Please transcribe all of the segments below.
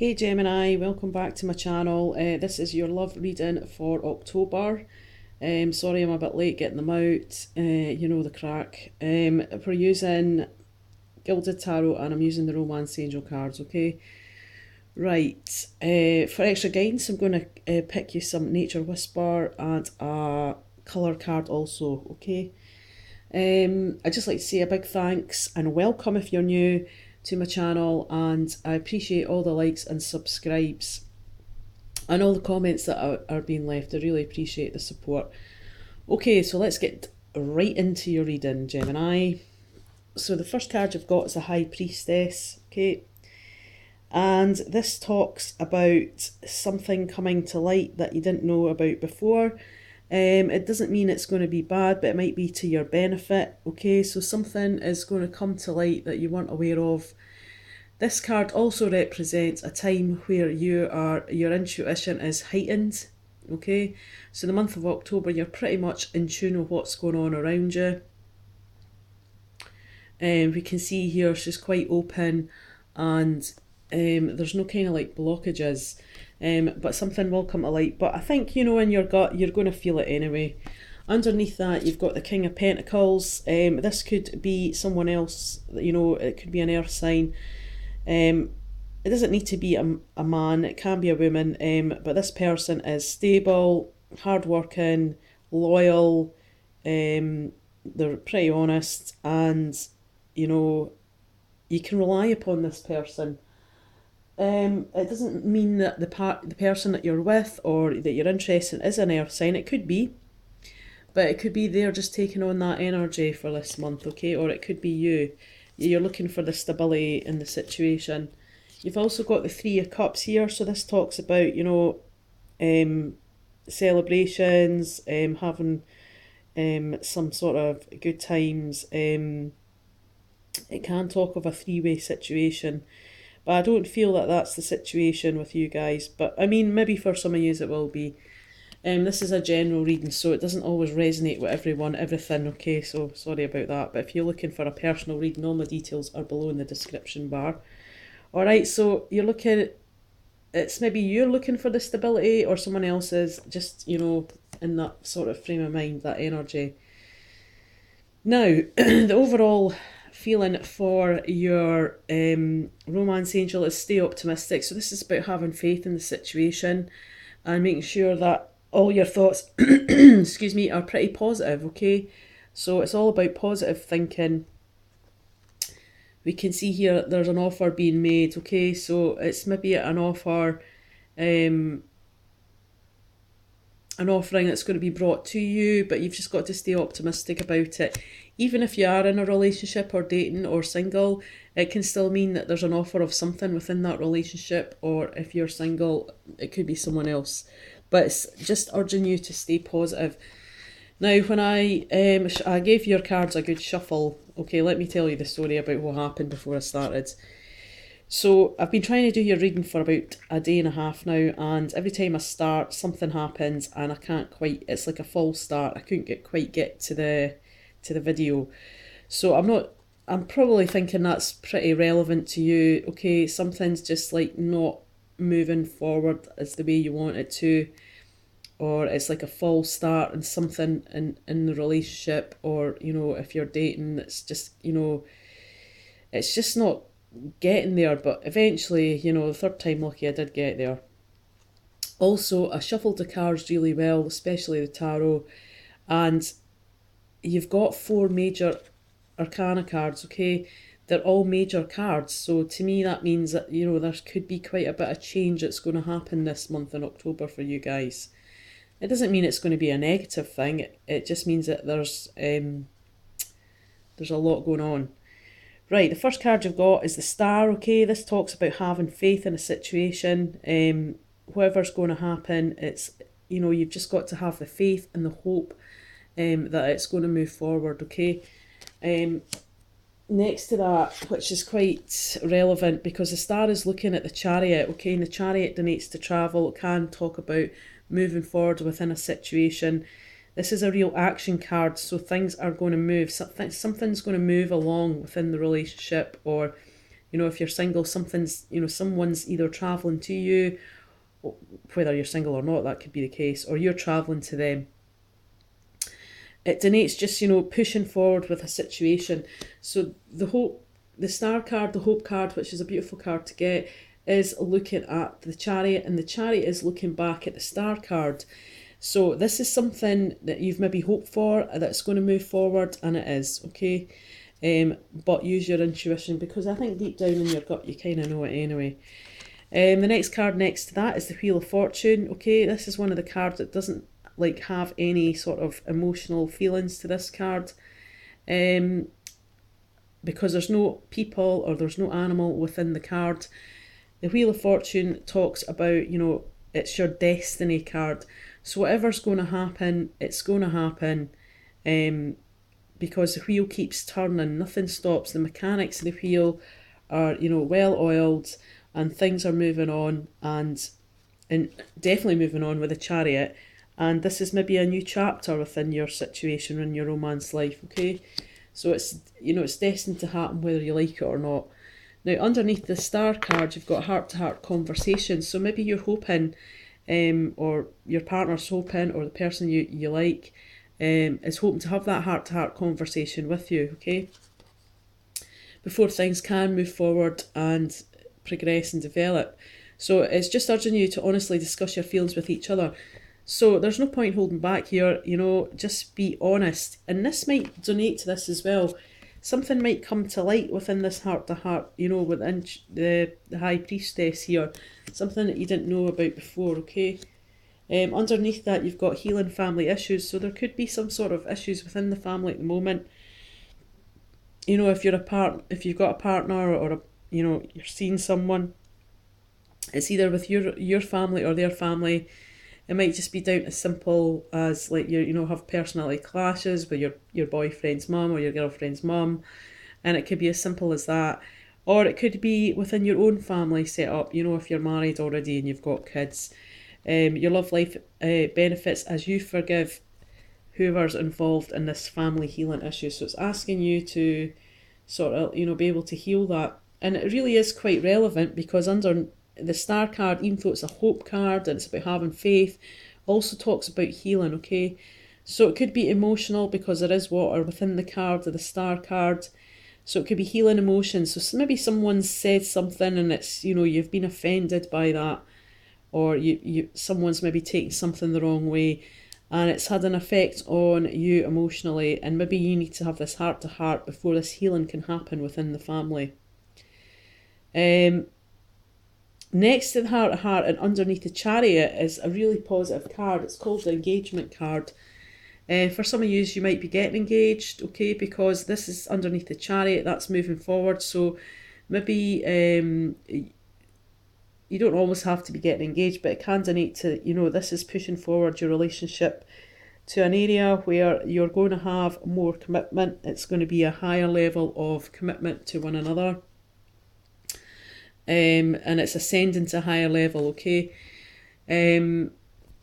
Hey Gemini, welcome back to my channel. This is your love reading for October. Sorry I'm a bit late getting them out, you know the crack. We're using Gilded Tarot and I'm using the Romance Angel cards, okay? Right, for extra guidance I'm going to pick you some Nature Whisper and a colour card also, okay? I'd just like to say a big thanks and welcome if you're new to my channel, and I appreciate all the likes and subscribes and all the comments that are being left. I really appreciate the support. Okay, so let's get right into your reading, Gemini. So the first card you've got is the High Priestess, okay? And this talks about something coming to light that you didn't know about before. It doesn't mean it's going to be bad, but it might be to your benefit, okay? So something is going to come to light that you weren't aware of. This card also represents a time where your intuition is heightened, okay? So the month of October, you're pretty much in tune with what's going on around you. We can see here she's quite open, and there's no kind of like blockages. But something will come to light. But I think, you know, in your gut, you're going to feel it anyway. Underneath that, you've got the King of Pentacles. This could be someone else, you know, it could be an earth sign. It doesn't need to be a man, it can be a woman. But this person is stable, hardworking, loyal, they're pretty honest, and, you know, you can rely upon this person. It doesn't mean that the person that you're with or that you're interested in is an earth sign. It could be, but it could be they're just taking on that energy for this month, okay? Or it could be you. You're looking for the stability in the situation. You've also got the Three of Cups here, so this talks about, you know, celebrations, having some sort of good times. It can talk of a three-way situation. But I don't feel that that's the situation with you guys. But I mean, maybe for some of you it will be. This is a general reading, so it doesn't always resonate with everyone, everything, okay? So sorry about that. But if you're looking for a personal reading, all my details are below in the description bar. Alright, so you're looking, it's maybe you're looking for the stability, or someone else is just, you know, in that sort of frame of mind, that energy. Now, the overall feeling for your romance angel is stay optimistic. So this is about having faith in the situation and making sure that all your thoughts excuse me, are pretty positive, okay? So it's all about positive thinking. We can see here there's an offer being made, okay? So it's maybe an offer, an offering that's going to be brought to you, but you've just got to stay optimistic about it. Even if you are in a relationship or dating or single, it can still mean that there's an offer of something within that relationship, or if you're single, it could be someone else. But it's just urging you to stay positive. Now, when I gave your cards a good shuffle, okay, let me tell you the story about what happened before I started. So I've been trying to do your reading for about a day and a half now, and every time I start, something happens and I can't quite, it's like a false start. I couldn't quite get to the video. So I'm probably thinking that's pretty relevant to you, okay? Something's just like not moving forward as the way you want it to, or it's like a false start and something in the relationship, or, you know, if you're dating, it's just, you know, it's just not getting there. But eventually, you know, the third time lucky, I did get there. Also, I shuffled the cards really well, especially the tarot, and you've got 4 major arcana cards, okay? They're all major cards, so to me that means that, you know, there could be quite a bit of change that's going to happen this month in October for you guys. It doesn't mean it's going to be a negative thing, it just means that there's a lot going on. Right, the first card you've got is the Star, okay? This talks about having faith in a situation. Whatever's going to happen, it's, you know, you've just got to have the faith and the hope that it's going to move forward, okay? Next to that, which is quite relevant because the Star is looking at the Chariot, okay? And the Chariot denotes to travel. It can talk about moving forward within a situation. This is a real action card, so things are going to move. Something's going to move along within the relationship, or You know, if you're single, someone's either travelling to you, whether you're single or not, that could be the case, or you're travelling to them. It denotes just, pushing forward with a situation. So the star card, the hope card, which is a beautiful card to get, is looking at the chariot, and the chariot is looking back at the star card. So this is something that you've maybe hoped for that's going to move forward, and it is, okay? But use your intuition, because I think deep down in your gut you kind of know it anyway. The next card next to that is the Wheel of Fortune. Okay, this is one of the cards that doesn't have any sort of emotional feelings to this card, because there's no people or there's no animal within the card. The Wheel of Fortune talks about, it's your destiny card. So whatever's going to happen, it's going to happen, because the wheel keeps turning, nothing stops. The mechanics of the wheel are, well oiled, and things are moving on, and definitely moving on with the chariot. And this is maybe a new chapter within your situation in your romance life, okay? So it's, it's destined to happen whether you like it or not. Now, underneath the star card, you've got heart-to-heart conversations. So maybe you're hoping, or your partner's hoping, or the person you like is hoping to have that heart-to-heart conversation with you, okay? Before things can move forward and progress and develop. So it's just urging you to honestly discuss your feelings with each other. So there's no point holding back here, just be honest. And this might donate to this as well. Something might come to light within this heart-to-heart, within the High Priestess here. Something that you didn't know about before, okay? Underneath that, you've got healing family issues. So there could be some sort of issues within the family at the moment. If you've got a partner, or you're seeing someone, it's either with your family or their family. It might just be down to simple as you have personality clashes with your boyfriend's mum or your girlfriend's mum, and it could be as simple as that. Or it could be within your own family setup, if you're married already and you've got kids. Your love life benefits as you forgive whoever's involved in this family healing issue. So it's asking you to sort of, be able to heal that. And it really is quite relevant, because under the star card, even though it's a hope card and it's about having faith, also talks about healing, okay? So it could be emotional, because there is water within the card of the star card. So it could be healing emotions. So maybe someone's said something and it's, you've been offended by that, or someone's maybe taken something the wrong way, and it's had an effect on you emotionally, and maybe you need to have this heart-to-heart before this healing can happen within the family. Next to the heart-to-heart and underneath the chariot is a really positive card. It's called the engagement card. For some of you might be getting engaged, okay, because this is underneath the chariot, that's moving forward. So maybe you don't always have to be getting engaged, but it can donate to, this is pushing forward your relationship to an area where you're going to have more commitment. It's going to be a higher level of commitment to one another. And it's ascending to a higher level, okay? And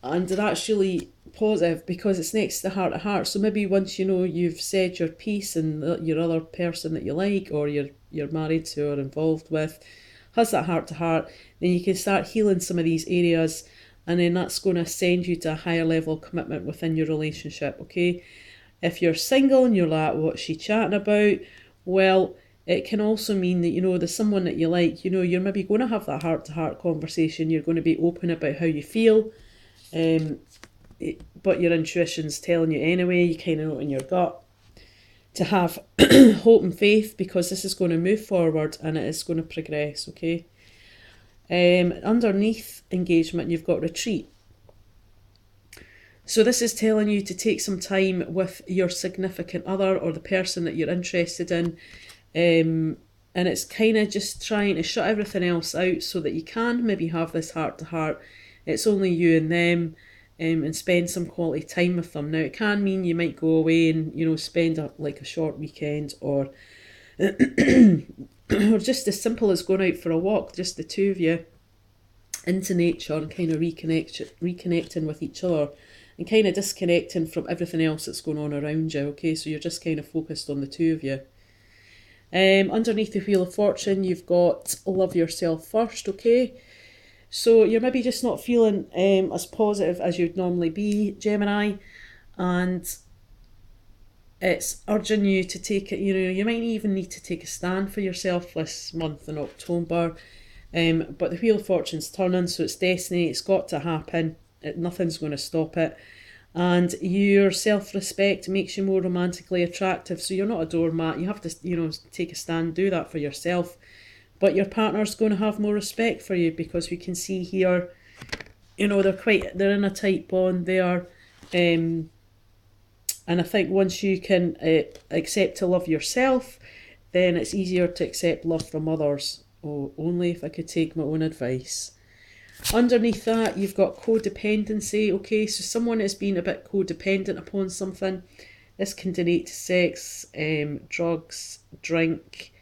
that's really positive, because it's next to the heart-to-heart. So maybe once you've said your piece, and your other person that you like, or you're married to or involved with, has that heart-to-heart, then you can start healing some of these areas, and then that's going to send you to a higher level of commitment within your relationship, okay? If you're single and you're like, what's she chatting about? Well, it can also mean that, there's someone that you like, you're maybe going to have that heart-to-heart conversation. You're going to be open about how you feel, but your intuition's telling you anyway, you kind of know in your gut, to have hope and faith, because this is going to move forward and it is going to progress, okay? Underneath engagement, you've got retreat. So this is telling you to take some time with your significant other, or the person that you're interested in, and it's kind of just trying to shut everything else out so that you can maybe have this heart-to-heart. It's only you and them, and spend some quality time with them. Now, it can mean you might go away and, spend a short weekend, or or just as simple as going out for a walk, just the two of you, into nature, and kind of reconnecting with each other, and kind of disconnecting from everything else that's going on around you, okay? So you're just kind of focused on the two of you. Underneath the Wheel of Fortune, you've got love yourself first, okay? So you're maybe just not feeling as positive as you'd normally be, Gemini, and it's urging you to take it, you might even need to take a stand for yourself this month in October. But the Wheel of Fortune's turning, so it's destiny, it's got to happen, nothing's going to stop it. And your self-respect makes you more romantically attractive, so you're not a doormat. You have to, take a stand, do that for yourself. But your partner's going to have more respect for you, because we can see here, they're in a tight bond there. And I think once you can accept to love yourself, then it's easier to accept love from others. Oh, only if I could take my own advice. Underneath that, you've got codependency. Okay, so someone has been a bit codependent upon something. This can relate to sex, drugs, drink.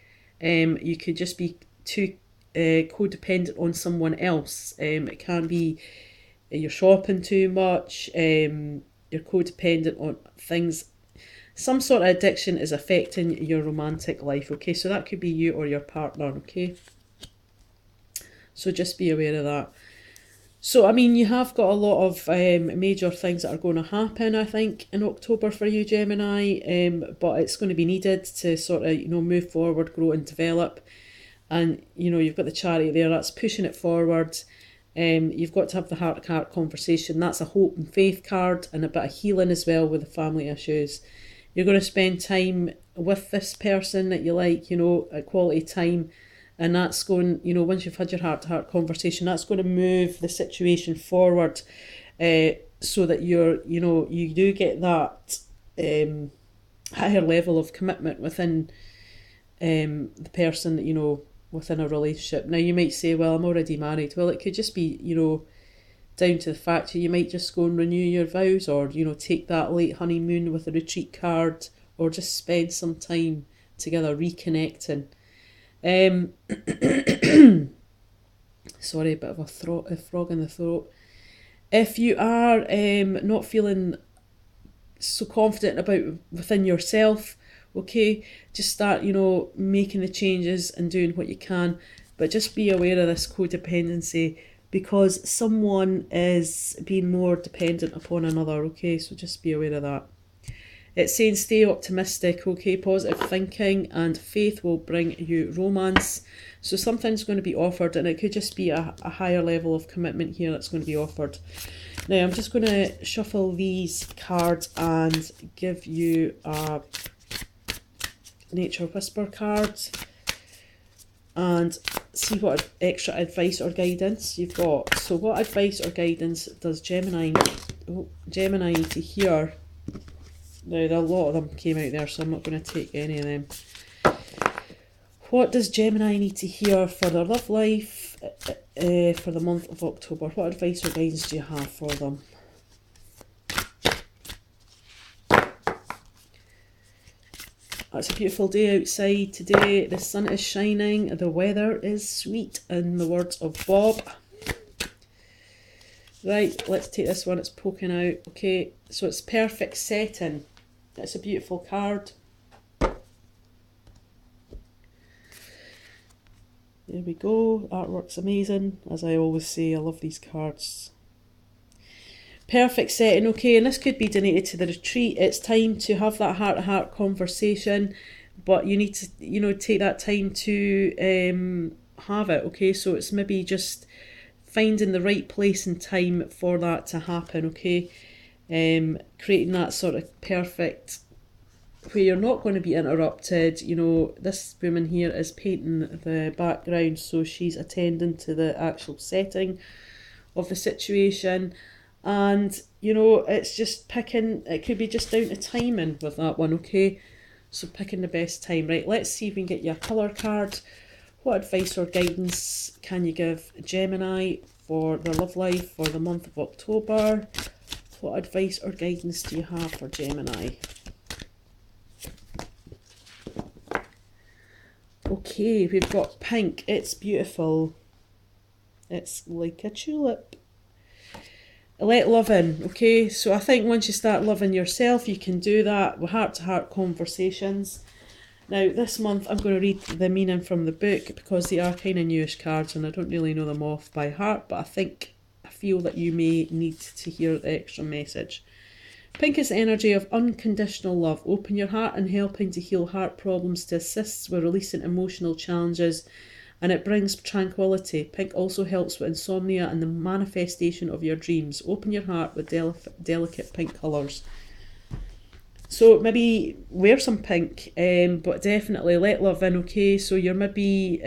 You could just be too codependent on someone else. It can be you're shopping too much. You're codependent on things. Some sort of addiction is affecting your romantic life. Okay, so that could be you or your partner. Okay, so just be aware of that. So, I mean, you have got a lot of major things that are going to happen, I think, in October for you, Gemini, but it's going to be needed to sort of, move forward, grow and develop. And, you've got the Chariot there, that's pushing it forward. You've got to have the heart-to-heart conversation. That's a hope and faith card, and a bit of healing as well with the family issues. You're going to spend time with this person that you like, a quality time. And that's going, once you've had your heart-to-heart conversation, that's going to move the situation forward, so that you do get that higher level of commitment within the person that, within a relationship. Now, you might say, well, I'm already married. Well, it could just be, down to the fact that you might just go and renew your vows, or, take that late honeymoon with a retreat card, or just spend some time together reconnecting. Sorry, a bit of a frog in the throat. If you are not feeling so confident about within yourself, okay, just start, making the changes and doing what you can, but just be aware of this codependency, because someone is being more dependent upon another, okay, so just be aware of that. It's saying stay optimistic, okay, positive thinking and faith will bring you romance. So something's going to be offered, and it could just be a higher level of commitment here that's going to be offered. Now, I'm just going to shuffle these cards and give you a Nature Whisper card and see what extra advice or guidance you've got. So what advice or guidance does Gemini need to hear? Now, a lot of them came out there, so I'm not going to take any of them. What does Gemini need to hear for their love life for the month of October? What advice or guidance do you have for them? It's a beautiful day outside today. The sun is shining. The weather is sweet, in the words of Bob. Right, let's take this one. It's poking out. Okay, so it's perfect setting. It's a beautiful card. There we go. Artwork's amazing. As I always say, I love these cards. Perfect setting. Okay, and this could be donated to the retreat. It's time to have that heart-to-heart conversation, but you need to, take that time to have it. Okay, so it's maybe just finding the right place and time for that to happen. Okay, creating that sort of perfect where you're not going to be interrupted. This woman here is painting the background, so she's attending to the actual setting of the situation. And, it's just picking, it could be just down to timing with that one, okay? So picking the best time. Right, let's see if we can get you a colour card. What advice or guidance can you give Gemini for their love life for the month of October? What advice or guidance do you have for Gemini? Okay, we've got pink. It's beautiful. It's like a tulip. Let love in, okay? So I think once you start loving yourself, you can do that with heart-to-heart conversations. Now, this month I'm going to read the meaning from the book because they are kind of newish cards and I don't really know them off by heart, but I feel that you may need to hear the extra message. Pink is the energy of unconditional love. Open your heart and helping to heal heart problems, to assist with releasing emotional challenges, and it brings tranquility. Pink also helps with insomnia and the manifestation of your dreams. Open your heart with delicate pink colours. So maybe wear some pink, but definitely let love in, okay? So you're maybe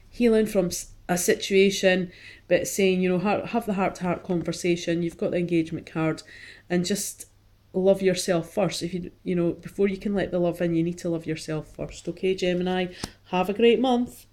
healing from a situation, but saying, have the heart-to-heart conversation. You've got the engagement card, and just love yourself first. If before you can let the love in, you need to love yourself first, okay, Gemini? Have a great month.